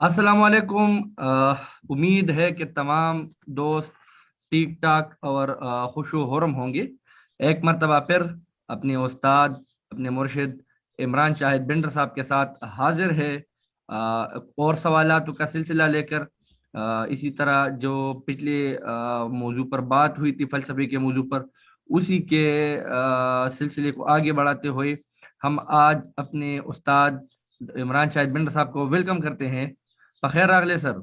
अस्सलामुअलैकुम। उम्मीद है कि तमाम दोस्त ठीक ठाक और खुशो खुरम होंगे। एक मरतबा फिर अपने उस्ताद अपने मुर्शिद इमरान शाहिद बिंडर साहब के साथ हाजिर है और सवालात का सिलसिला लेकर। इसी तरह जो पिछले मौजू पर बात हुई थी फलसफे के मौजू पर, उसी के सिलसिले को आगे बढ़ाते हुए हम आज अपने उस्ताद इमरान शाहिद बिंडर साहब को वेलकम करते हैं। बखैर अगले सर।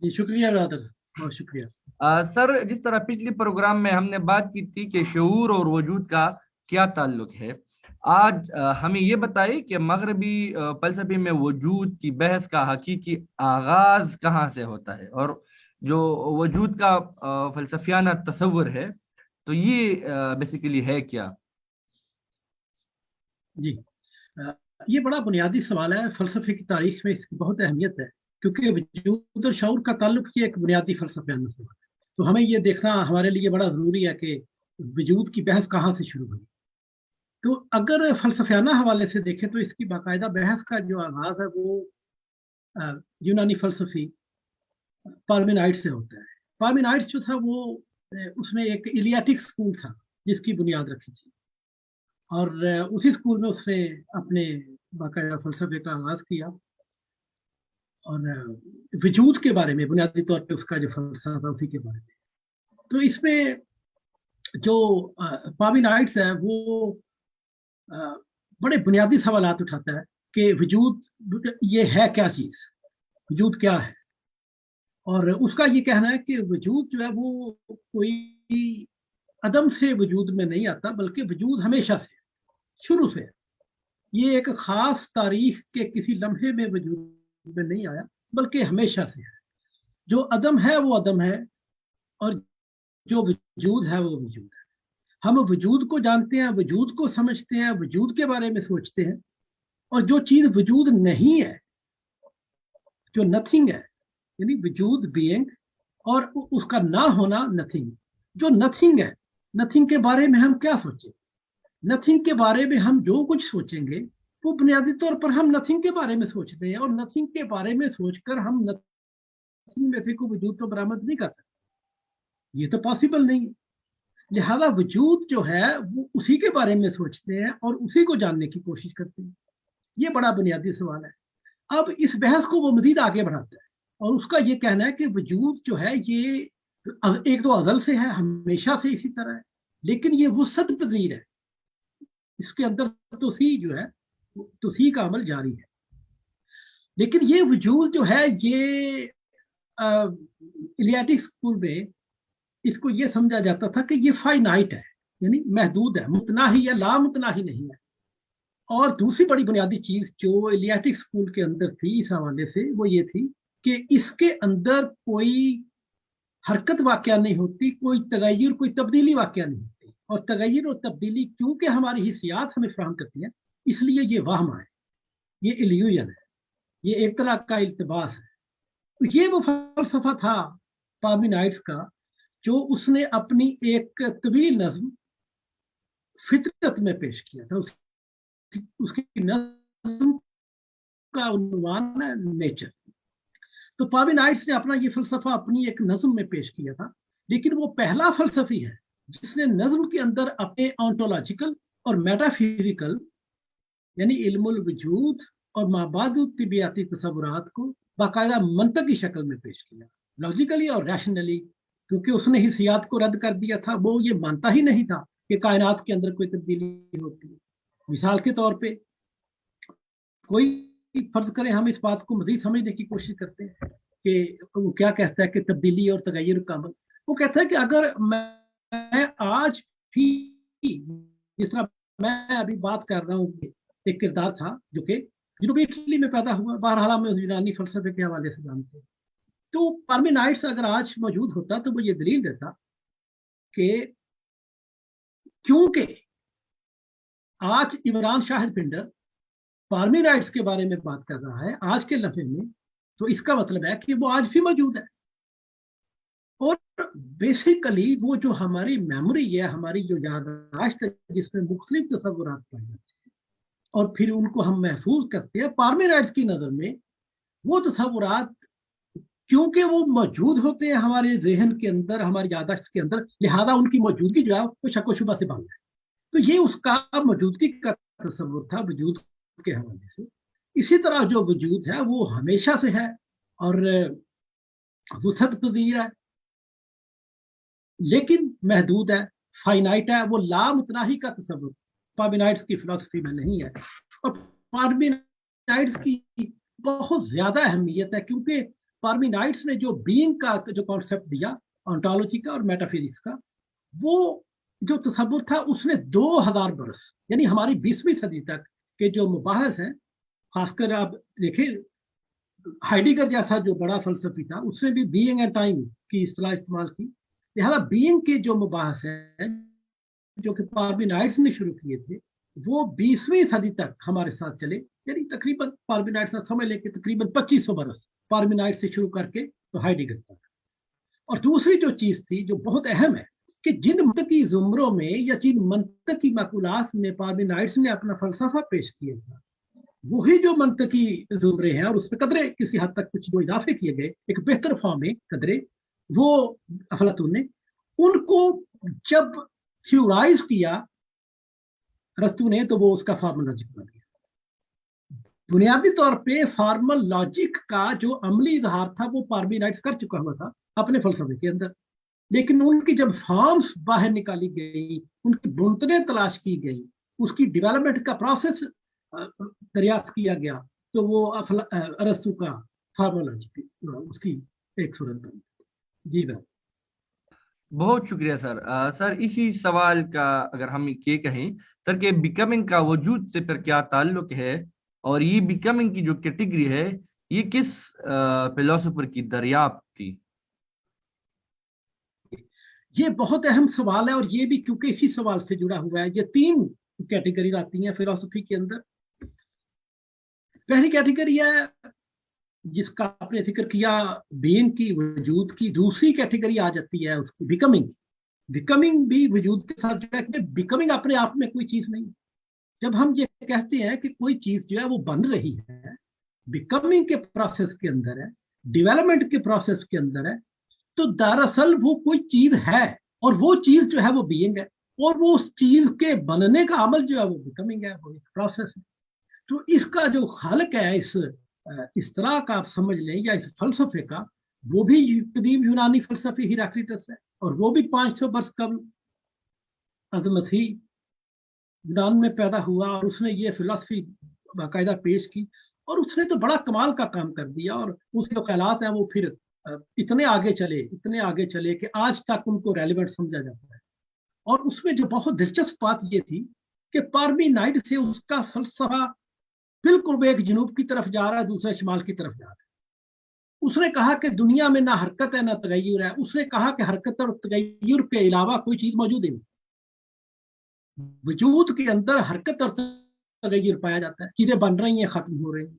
जी शुक्रिया ब्रदर, बहुत शुक्रिया। सर, जिस तरह पिछले प्रोग्राम में हमने बात की थी कि शऊर और वजूद का क्या ताल्लुक है, आज हमें ये बताइए कि मगरबी फलसफे में वजूद की बहस का हकीकी आगाज कहाँ से होता है, और जो वजूद का फलसफियाना तस्वुर है, तो ये बेसिकली है क्या? जी अ, ये बड़ा बुनियादी सवाल है। फलसफे की तारीख में इसकी बहुत अहमियत है, क्योंकि वजूद और शऊर का ताल्लुक ही एक बुनियादी फलसफियाना सवाल है। तो हमें ये देखना हमारे लिए बड़ा ज़रूरी है कि वजूद की बहस कहाँ से शुरू हुई। तो अगर फलसफियाना हवाले से देखें तो इसकी बाकायदा बहस का जो आगाज़ है वो यूनानी फलसफी पार्मेनाइड्स से होता है। पार्मेनाइड्स जो था वो उसने एक इलियाटिक स्कूल था जिसकी बुनियाद रखी थी, और उसी स्कूल में उसने अपने बाकायदा फलसफे का आगाज किया। और वजूद के बारे में बुनियादी तौर पे उसका जो फलसफा था उसी के बारे में। तो इसमें जो पार्मेनाइड्स है वो अ, बड़े बुनियादी सवालात उठाता है कि वजूद ये है क्या चीज, वजूद क्या है। और उसका ये कहना है कि वजूद जो है वो कोई अदम से वजूद में नहीं आता, बल्कि वजूद हमेशा से, शुरू से है। ये एक खास तारीख के किसी लम्हे में वजूद में नहीं आया, बल्कि हमेशा से है। जो अदम है वो अदम है, और जो वजूद है वो वजूद है। हम वजूद को जानते हैं, वजूद को समझते हैं, वजूद के बारे में सोचते हैं। और जो चीज वजूद नहीं है, जो नथिंग है, यानी वजूद बीइंग, और उसका ना होना नथिंग। जो नथिंग है, नथिंग के बारे में हम क्या सोचें? नथिंग के बारे में हम जो कुछ सोचेंगे वो बुनियादी तौर पर हम नथिंग के बारे में सोचते हैं, और नथिंग के बारे में सोचकर हम नथिंग में से कोई वजूद तो बरामद नहीं कर सकते। ये तो पॉसिबल नहीं है। लिहाजा वजूद जो है वो उसी के बारे में सोचते हैं और उसी को जानने की कोशिश करते हैं। ये बड़ा बुनियादी सवाल है। अब इस बहस को वो मजीद आगे बढ़ाता है, और उसका ये कहना है कि वजूद जो है ये एक तो अजल से है, हमेशा से इसी तरह है, लेकिन ये वसअत पजीर है। इसके अंदर तोसी जो है, तोसी का अमल जारी है। लेकिन ये वजूद जो है ये इलियाटिक स्कूल में इसको ये समझा जाता था कि ये फाइनाइट है, यानी महदूद है, मुतनाही या लामुतनाही नहीं है। और दूसरी बड़ी बुनियादी चीज जो इलियाटिक स्कूल के अंदर थी इस हवाले से, वो ये थी कि इसके अंदर कोई हरकत वाकया नहीं होती, कोई तगैर, कोई तब्दीली वाकया नहीं होती। और तगैर और तब्दीली क्योंकि हमारी हिस्सियात हमें फराहम करती है, इसलिए ये वाहम है, ये इल्यूजन है, ये एक तरह का इल्तबास है। तो ये वो फलसफा था पार्मेनाइड्स का, जो उसने अपनी एक तवील नज्म फितरत में पेश किया था। उसकी नज्म का उन्वान है नेचर। तो पार्मेनाइड्स ने अपना ये फलसफा अपनी एक नज्म में पेश किया था, लेकिन वो पहला फलसफी है जिसने नज्म के अंदर अपने ऑन्टोलॉजिकल और मेटाफिजिकल, यानी इल्मुल वजूद और माबाद तिबियाती तस्वुरात को बाकायदा मंतक की शक्ल में पेश किया, लॉजिकली और रैशनली। क्योंकि उसने हिस्सियात को रद्द कर दिया था, वो ये मानता ही नहीं था कि कायनात के अंदर कोई तब्दीली होती है। मिसाल के तौर पे कोई फर्ज करें, हम इस बात को मजीद समझने की कोशिश करते हैं कि वो क्या कहता है कि तब्दीली और तगैर का अमल। वो कहता है कि अगर मैं आज भी, जिस तरह मैं अभी बात कर रहा हूँ, एक किरदार था जो कि जनूबी इटली में पैदा हुआ, बहरहाल हम यूनानी फलसफे के हवाले से जानते हैं। तो पार्मेनाइड्स अगर आज मौजूद होता तो वो ये दलील देता कि क्योंकि आज इमरान शाहिद पिंडर पार्मेनाइड्स के बारे में बात कर रहा है आज के लम्हे में, तो इसका मतलब है कि वो आज भी मौजूद है। और बेसिकली वो जो हमारी मेमोरी है, हमारी जो याददाश्त है, जिसमें मुख्तलिफ तस्वुरात पाए जाते हैं, और फिर उनको हम महफूज करते हैं। पार्मेनाइड्स की नज़र में वो तसव्वुरात क्योंकि वो मौजूद होते हैं हमारे जहन के अंदर, हमारी याददाश्त के अंदर, लिहाजा उनकी मौजूदगी जो है वो शक व शुबा से बंद है। तो ये उसका मौजूदगी का तसव्वुर था वजूद के हवाले से। इसी तरह जो वजूद है वो हमेशा से है और वुसअत पजीर है, लेकिन महदूद है, फाइनाइट है। वो लामुतनाही का तसव्वुर पार्मेनाइड्स की फिलॉसफी में नहीं है। और पार्मेनाइड्स की बहुत ज्यादा अहमियत है, क्योंकि पार्मेनाइड्स ने जो बीइंग का जो कॉन्सेप्ट दिया ऑन्टोलॉजी का और मेटाफिजिक्स का, वो जो तसव्वुर था उसने 2000 बरस यानी हमारी 20वीं सदी तक के जो मुबाहस हैं, खासकर आप देखें हाइडिगर जैसा जो बड़ा फलसफी था उसने भी बीइंग एंड टाइम की इस्तेलाह इस्तेमाल की। लिहाजा बीइंग के जो मुबाहस हैं जो कि पार्मेनाइड्स ने शुरू किए थे, वो 20वीं सदी तक हमारे साथ चले, यानी तकरीबन पार्मेनाइड्स का समय लेके तकरीबन 2500 बरस, पार्मेनाइड्स से शुरू करके तो हाइडिगर तक। और दूसरी जो चीज थी जो बहुत अहम है कि जिन मंतकी जुमरों में या जिन मंतकी मकुलात में पार्मेनाइड्स ने अपना फलसफा पेश किया था, वही जो मंतकी जुमरे हैं और उसमें कदरे किसी हद तक कुछ जो इजाफे किए गए एक बेहतर फॉर्म में कदरे, वो अफलातून ने उनको जब थ्योराइज किया अरस्तू ने, तो वो उसका फॉर्मल लॉजिक बन गया। बुनियादी तौर पे फॉर्मल लॉजिक का जो अमली इजहार था वो पार्मेनाइड्स कर चुका हुआ था अपने फलसफे के अंदर, लेकिन उनकी जब फॉर्म्स बाहर निकाली गई, उनकी बुनतनें तलाश की गई, उसकी डेवलपमेंट का प्रोसेस दरियाफ्त किया गया, तो वो अरस्तू का फॉर्मल लॉजिक उसकी एक सूरत बनी। जी भाई, बहुत शुक्रिया सर। सर इसी सवाल का अगर हम ये कहें सर कि बिकमिंग का वजूद से फिर क्या ताल्लुक है, और ये बिकमिंग की जो कैटेगरी है ये किस फिलोसोफर की दरियाफ्त थी? ये बहुत अहम सवाल है, और ये भी क्योंकि इसी सवाल से जुड़ा हुआ है। ये 3 कैटेगरी आती हैं फिलोसफी के अंदर। पहली कैटेगरी है जिसका आपने जिक्र किया बीइंग की, वजूद की। दूसरी कैटेगरी आ जाती है उसकी बिकमिंग। बिकमिंग भी वजूद के साथ जुड़ा है। बिकमिंग अपने आप में कोई चीज नहीं। जब हम ये कहते हैं कि कोई चीज जो है वो बन रही है, बिकमिंग के प्रोसेस के अंदर है, डेवलपमेंट के प्रोसेस के अंदर है, तो दरअसल वो कोई चीज है, और वो चीज जो है वो बीइंग है, और वो उस चीज के बनने का अमल जो है वो बिकमिंग है, वो एक प्रोसेस है। तो इसका जो खालिक है इस तरह का आप समझ लें, या इस फलसफे का, वो भी कदीम यूनानी फलसफी हिराक्लिटस है, और वो भी 500 वर्ष कबल अज़ मसीह यूनान में पैदा हुआ, और उसने ये फिलॉसफी बाकायदा पेश की, और उसने तो बड़ा कमाल का काम कर दिया। और उसके जो ख्यालात हैं वो फिर इतने आगे चले कि आज तक उनको रेलिवेंट समझा जाता है। और उसमें जो बहुत दिलचस्प बात ये थी कि पार्मेनाइड से उसका फलसफा बिल्कुल एक जनूब की तरफ जा रहा है, दूसरा शिमाल की तरफ जा रहा है। उसने कहा कि दुनिया में ना हरकत है ना तगय्युर है। उसने कहा कि हरकत और तगय्युर के अलावा कोई चीज मौजूद ही नहीं। वजूद के अंदर हरकत और तगय्युर पाया जाता है। चीजें बन रही हैं, खत्म हो रही हैं।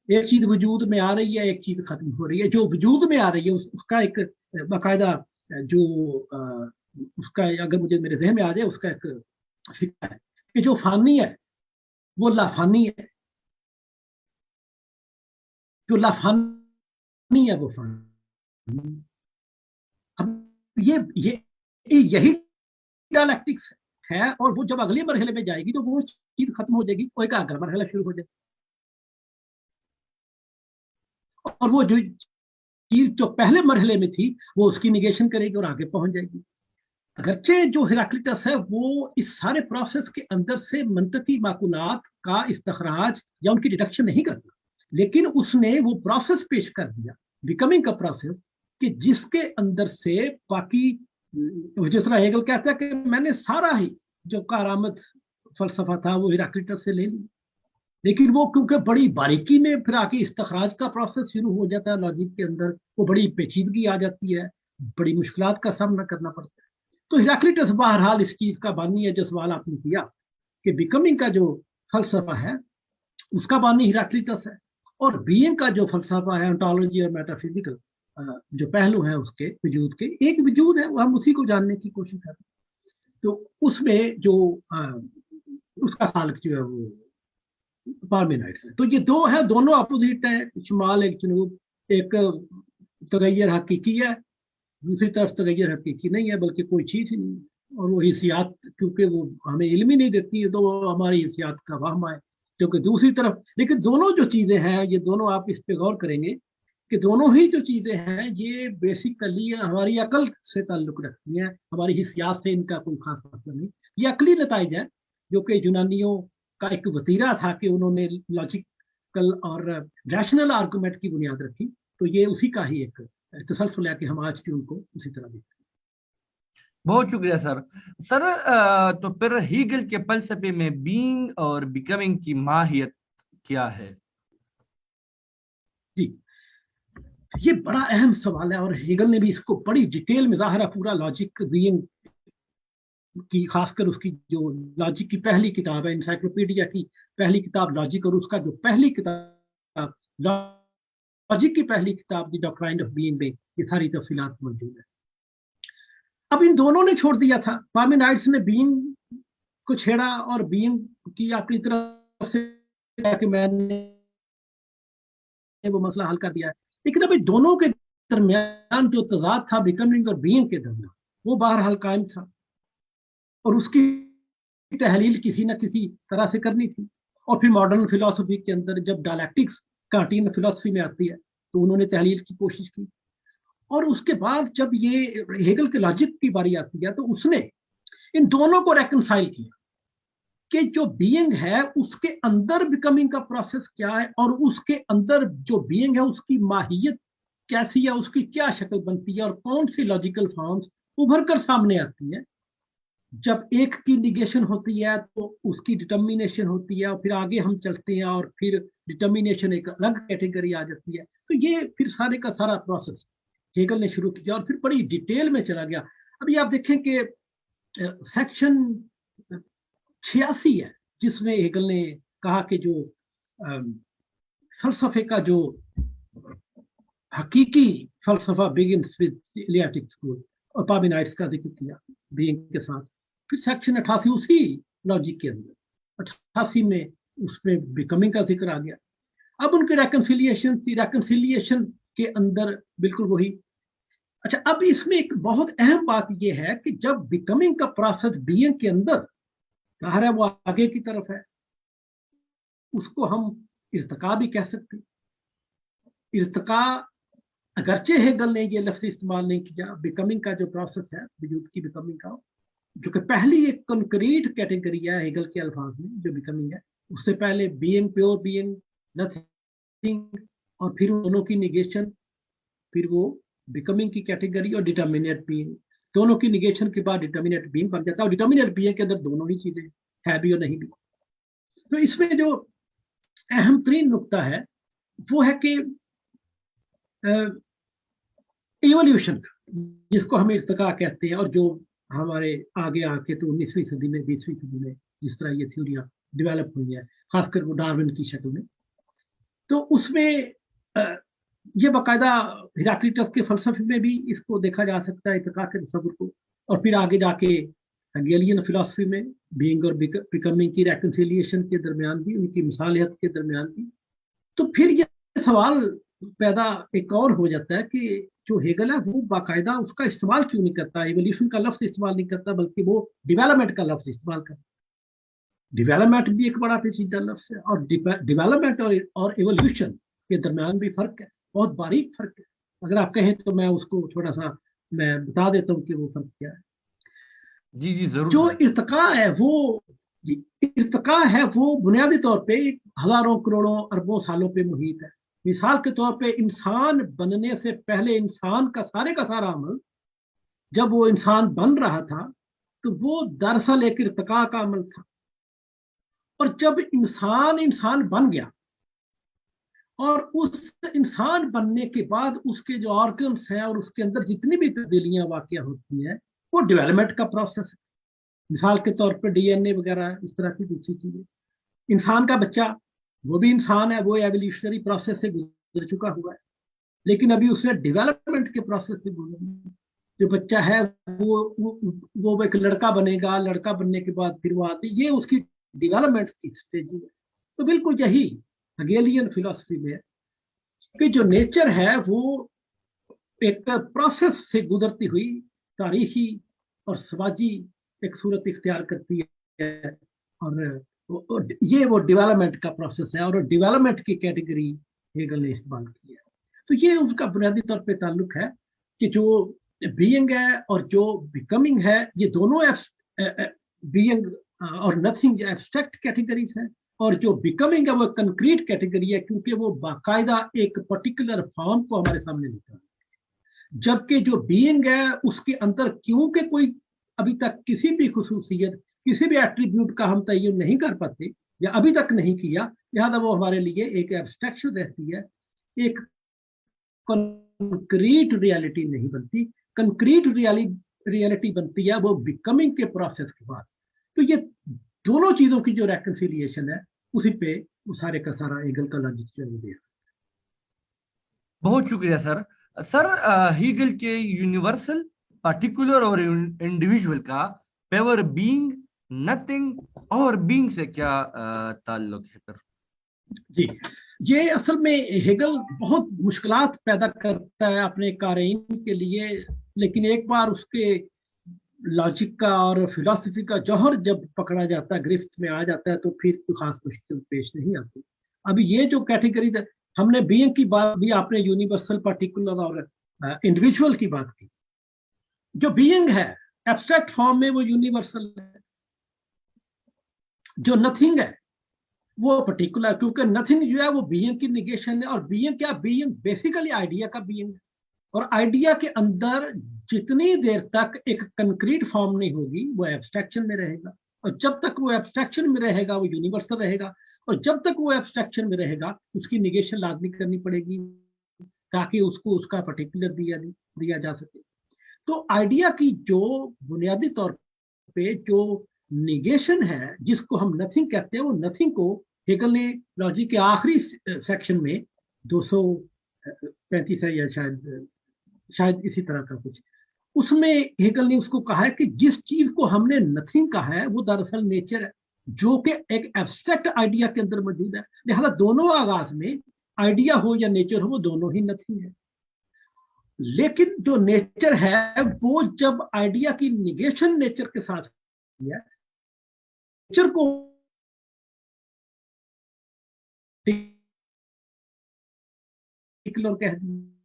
एक चीज वजूद में आ रही है, एक चीज खत्म हो रही है। जो वजूद में आ रही है उसका एक बाकायदा जो उसका, अगर मुझे मेरे जहन में आ जाए, उसका एक फिक्र है कि जो फानी है वो लाफानी है, जो लाफानी है वो फानी। अब ये यही डायलैक्टिक्स है। और वो जब अगले मरहले में जाएगी तो वो चीज खत्म हो जाएगी, कोई का अगला मरहला शुरू हो जाएगा। और वो जो चीज जो पहले मरहले में थी वो उसकी निगेशन करेगी और आगे पहुंच जाएगी। अगरचे जो हिराक्लिटस है वो इस सारे प्रोसेस के अंदर से मंतकी माकुलात का इस्तखराज या उनकी डिडक्शन नहीं करता, लेकिन उसने वो प्रोसेस पेश कर दिया, बिकमिंग का प्रोसेस, कि जिसके अंदर से बाकी, जिस तरह हेगल कहता है कि मैंने सारा ही जो कारामत फलसफा था वो हिराक्लिटस से ले लिया, लेकिन वो क्योंकि बड़ी बारीकी में फिर आके इस्तखराज का प्रोसेस शुरू हो जाता है लॉजिक के अंदर, वो बड़ी पेचीदगी आ जाती है, बड़ी मुश्किलात का सामना करना पड़ता है। तो हिराक्लिटस बहरहाल इस चीज का बानी है जो सवाल आपने किया कि बिकमिंग का जो फलसफा है उसका बानी हिराक्लिटस है, और बीइंग का जो फलसफा है ओंटोलॉजी और मेटाफिजिकल जो पहलू है उसके वजूद के, एक वजूद है, हम उसी को जानने की कोशिश करते हैं। तो उसमें जो उसका खालिक जो है वो पार्मेनाइड्स। तो ये दो है, दोनों अपोजिट है, शुमाल एक जनूब, एक तगैर हकीकी है, दूसरी तरफ तगैर हकीकी नहीं है, बल्कि कोई चीज ही नहीं है। और वो हिसियात, क्योंकि वो हमें इल्म ही नहीं देती है, तो वो हमारी हिसियात का वहम है। क्योंकि दूसरी तरफ, लेकिन दोनों जो चीजें हैं, ये दोनों आप इस पे गौर करेंगे कि दोनों ही जो चीजें हैं ये बेसिकली हमारी अकल से ताल्लुक रखती हैं, हमारी हिसियात से इनका कोई खास मतलब नहीं। ये अकली नताइज है, जो कि यूनानियों का एक वतीरा था कि उन्होंने लॉजिकल और रैशनल आर्गूमेंट की बुनियाद रखी। तो ये उसी का ही एक तसलसल है कि हम आज भी उनको उसी तरह देखते हैं। बहुत शुक्रिया सर। सर तो फिर हीगल के फलसफे में बीइंग और बिकमिंग की माहियत क्या है? जी, ये बड़ा अहम सवाल है, और हेगल ने भी इसको बड़ी डिटेल में ज़ाहिर पूरा लॉजिक बीइंग की, खासकर उसकी जो लॉजिक की पहली किताब है, इंसाइक्लोपीडिया की पहली किताब लॉजिक, और उसका जो पहली किताब लॉजिक की पहली किताब द डॉक्ट्राइन ऑफ बीइंग में ये सारी तफसीलात मौजूद है। अब इन दोनों ने छोड़ दिया था, पार्मेनाइड्स ने बीइंग को छेड़ा और बीइंग की अपनी तरफ से कि मैंने वो मसला हल कर दिया है। लेकिन अभी दोनों के दरमियान जो तजाद था बिकमिंग और बीइंग के दरमियान, वो बहरहाल कायम था, और उसकी तहलील किसी न किसी तरह से करनी थी। और फिर मॉडर्न फिलोसफी के अंदर जब डायलैक्टिक्स कार्टियन फिलोसफी में आती है, तो उन्होंने तहलील की कोशिश की। और उसके बाद जब ये हेगल के लॉजिक की बारी आती है, तो उसने इन दोनों को रेकनसाइल किया कि जो बीइंग है उसके अंदर बिकमिंग का प्रोसेस क्या है, और उसके अंदर जो बीइंग है उसकी माहियत कैसी है, उसकी क्या शक्ल बनती है, और कौन सी लॉजिकल फॉर्म्स उभर कर सामने आती है। जब एक की निगेशन होती है तो उसकी डिटर्मिनेशन होती है, और फिर आगे हम चलते हैं और फिर डिटर्मिनेशन एक अलग कैटेगरी आ जाती है। तो ये फिर सारे का सारा प्रोसेस हेगल ने शुरू किया और फिर बड़ी डिटेल में चला गया। अभी आप देखें कि सेक्शन 86 है, जिसमें हेगल ने कहा कि जो फलसफे का जो हकीकी फलसफा बिगिंस विद एलियाटिक स्कूल, और पार्मेनाइड्स का जिक्र किया बीइंग के साथ। फिर सेक्शन 88 उसी लॉजिक के अंदर 88 में उसमें बिकमिंग का जिक्र आ गया। अब उनके रेकन्सिलिएशन थी, रेकन्सिलिएशन के अंदर बिल्कुल वही। अच्छा, अब इसमें एक बहुत अहम बात यह है कि जब बिकमिंग का प्रोसेस बीइंग के अंदर ज़ाहिर है वो आगे की तरफ है, उसको हम इर्तिका भी कह सकते हैं। इर्तिका, अगरचे हेगल ने ये लफ्ज इस्तेमाल नहीं किया, बिकमिंग का जो प्रोसेस है वजूद की बिकमिंग का, जो कि पहली एक कंक्रीट कैटेगरी है हेगल के अल्फाज में जो बिकमिंग है। उससे पहले बीइंग, प्योर बीइंग, नथिंग, और फिर दोनों की निगेशन, फिर वो बिकमिंग की कैटेगरी, और डिटर्मिनेट बीइंग। दोनों की निगेशन के बाद डिटर्मिनेट बीइंग बन जाता है, और डिटर्मिनेट बीइंग के अंदर दोनों ही चीजें है भी और नहीं भी। तो इसमें जो अहम तरीन नुकता है वो है कि इवोल्यूशन, जिसको हम इर्तिका कहते हैं, और जो हमारे आगे आके तो 19वीं सदी में, 20वीं सदी में जिस तरह ये थ्योरियां डेवलप हुई है, खासकर वो डार्विन की शक्ल में, तो उसमें ये बाकायदा हेराक्लिटस के फलसफे में भी इसको देखा जा सकता है, इर्तिका के तस्वुर को। और फिर आगे जाके हेगेलियन फिलोसफी में बीइंग और बिकमिंग की रेकन्सिलिएशन के दरमियान भी, उनकी मिसालियत के दरमियान भी। तो फिर ये सवाल पैदा एक और हो जाता है कि जो हेगल है वो बाकायदा उसका इस्तेमाल क्यों नहीं करता, इवोल्यूशन का लफ्ज इस्तेमाल नहीं करता, बल्कि वो डेवलपमेंट का लफ्ज इस्तेमाल करता। डेवलपमेंट भी एक बड़ा पेचीदा लफ्ज है, और डेवलपमेंट और इवोल्यूशन के दरमियान भी फर्क है, बहुत बारीक फर्क है। अगर आप कहें तो मैं उसको थोड़ा सा मैं बता देता हूँ कि वो फर्क क्या है। जी जी जरूर जो सर। इर्तिका है वो, इर्तिका है वो बुनियादी तौर पे हजारों करोड़ों अरबों सालों पे मुहित है। मिसाल के तौर पे इंसान बनने से पहले इंसान का सारा अमल, जब वो इंसान बन रहा था तो वो दरअसल एक इर्तिका का अमल था। और जब इंसान इंसान बन गया, और उस इंसान बनने के बाद उसके जो ऑर्गन्स हैं और उसके अंदर जितनी भी तब्दीलियां वाकया होती हैं, वो डेवलपमेंट का प्रोसेस है। मिसाल के तौर पर डीएनए वगैरह, इस तरह की दूसरी चीजें। इंसान का बच्चा, वो भी इंसान है, वो एवोल्यूशनरी प्रोसेस से गुजर चुका हुआ है, लेकिन अभी उसने डेवलपमेंट के प्रोसेस से गुजरना। जो बच्चा है वो एक लड़का बनेगा, लड़का बनने के बाद फिर वो आती, ये उसकी डेवलपमेंट की स्टेज है। तो बिल्कुल यही हेगेलियन फिलॉसफी में है कि जो नेचर है वो एक प्रोसेस से गुजरती हुई तारीखी और समाजी एक सूरत इख्तियार करती है, और ये वो डेवलपमेंट का प्रोसेस है, और डेवलपमेंट की कैटेगरी हेगल ने इस्तेमाल की है। तो ये उसका बुनियादी तौर पे ताल्लुक है कि जो बीइंग है और जो बिकमिंग है, ये दोनों बीइंग और नथिंग एब्स्ट्रैक्ट कैटेगरीज है, और जो बिकमिंग है वो कंक्रीट कैटेगरी है, क्योंकि वो बाकायदा एक पर्टिकुलर फॉर्म को हमारे सामने लेकर, जबकि जो बीइंग है उसके अंदर क्योंकि कोई अभी तक किसी भी खुसूसियत, किसी भी एट्रीब्यूट का हम तयन नहीं कर पाते या अभी तक नहीं किया, लिहाजा वो हमारे लिए एक एब्स्ट्रैक्शन रहती है, एक कंक्रीट रियलिटी नहीं बनती। कंक्रीट रियलिटी बनती है वो बिकमिंग के प्रोसेस के बाद। तो ये दोनों चीजों की जो रेकंसिलिएशन है, उसी पे वो सारे का सारा हेगल का लॉजिक जो है। बहुत शुक्रिया सर। सर, हीगल के यूनिवर्सल, पार्टिकुलर और इंडिविजुअल का पेवर बीइंग, नथिंग और बीइंग से क्या ताल्लुक है सर? जी, ये असल में हेगल बहुत मुश्किलात पैदा करता है अपने क़ारीन के लिए, लेकिन एक बार उसके लॉजिक का और फिलॉसफी का जौहर जब पकड़ा जाता है, गिरफ्त में आ जाता है, तो फिर कोई खास मुश्किल पेश नहीं आती। अभी ये जो कैटेगरी हमने बीइंग की बात भी, आपने यूनिवर्सल, पार्टिकुलर और इंडिविजुअल की बात की। जो बीइंग है एब्स्ट्रैक्ट फॉर्म में वो यूनिवर्सल है, जो नथिंग है वो पर्टिकुलर, क्योंकि नथिंग जो है वो बीइंग की निगेशन है। और बीइंग क्या, बीइंग बेसिकली आइडिया का बीइंग है, और आइडिया के अंदर जितनी देर तक एक कंक्रीट फॉर्म नहीं होगी वो एब्स्ट्रैक्शन में रहेगा, और जब तक वो एब्स्ट्रैक्शन में रहेगा वो यूनिवर्सल रहेगा, और जब तक वो एब्स्ट्रैक्शन में रहेगा उसकी निगेशन लाजमी करनी पड़ेगी ताकि उसको उसका पर्टिकुलर दिया जा सके। तो आइडिया की जो बुनियादी तौर पे जो निगेशन है, जिसको हम नथिंग कहते हैं, वो नथिंग को हेगल ने लॉजिक के आखिरी सेक्शन में 235 है या शायद इसी तरह का कुछ, उसमें हेगल ने उसको कहा है कि जिस चीज को हमने नथिंग कहा है वो दरअसल नेचर है, जो कि एक एब्स्ट्रैक्ट आइडिया के अंदर मौजूद है। लिहाजा दोनों आगाज में, आइडिया हो या नेचर हो, वो दोनों ही नथिंग है। लेकिन जो नेचर है वो जब आइडिया की निगेशन नेचर के साथ है, नेचर को कह दी,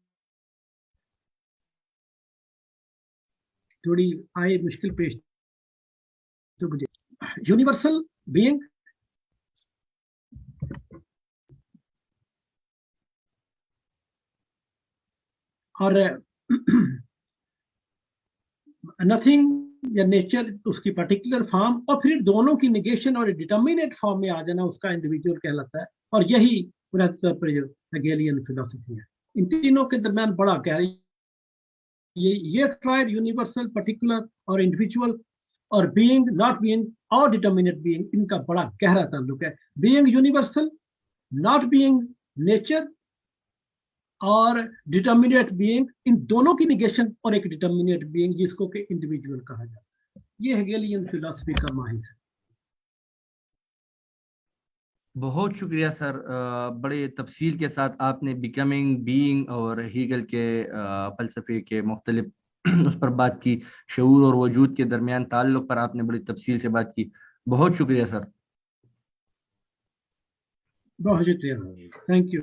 थोड़ी आए मुश्किल पेश तो मुझे यूनिवर्सल बीइंग और नथिंग या नेचर उसकी पर्टिकुलर फॉर्म, और फिर दोनों की निगेशन और डिटर्मिनेट फॉर्म में आ जाना उसका इंडिविजुअल कहलाता है। और यही हेगेलियन फिलॉसफी है। इन तीनों के दरमियान बड़ा गहरा ये ट्राइड, यूनिवर्सल, पर्टिकुलर और इंडिविजुअल, और बीइंग, नॉट बीइंग और डिटर्मिनेट बीइंग, इनका बड़ा गहरा ताल्लुक है। Being universal, not being nature, और डिटर्मिनेट बीइंग, इन दोनों की निगेशन, और एक डिटर्मिनेट बीइंग जिसको कि इंडिविजुअल कहा जाता है। ये हेगेलियन फिलॉसफी का माहिर है। बहुत शुक्रिया सर। बड़े तफसील के साथ आपने बिकमिंग, बीइंग और हीगल के फलसफे के मुख्तलिफ उस पर बात की। शऊर और वजूद के दरमियान ताल्लुक पर आपने बड़ी तफसील से बात की। बहुत शुक्रिया सर। बहुत शुक्रिया, थैंक यू।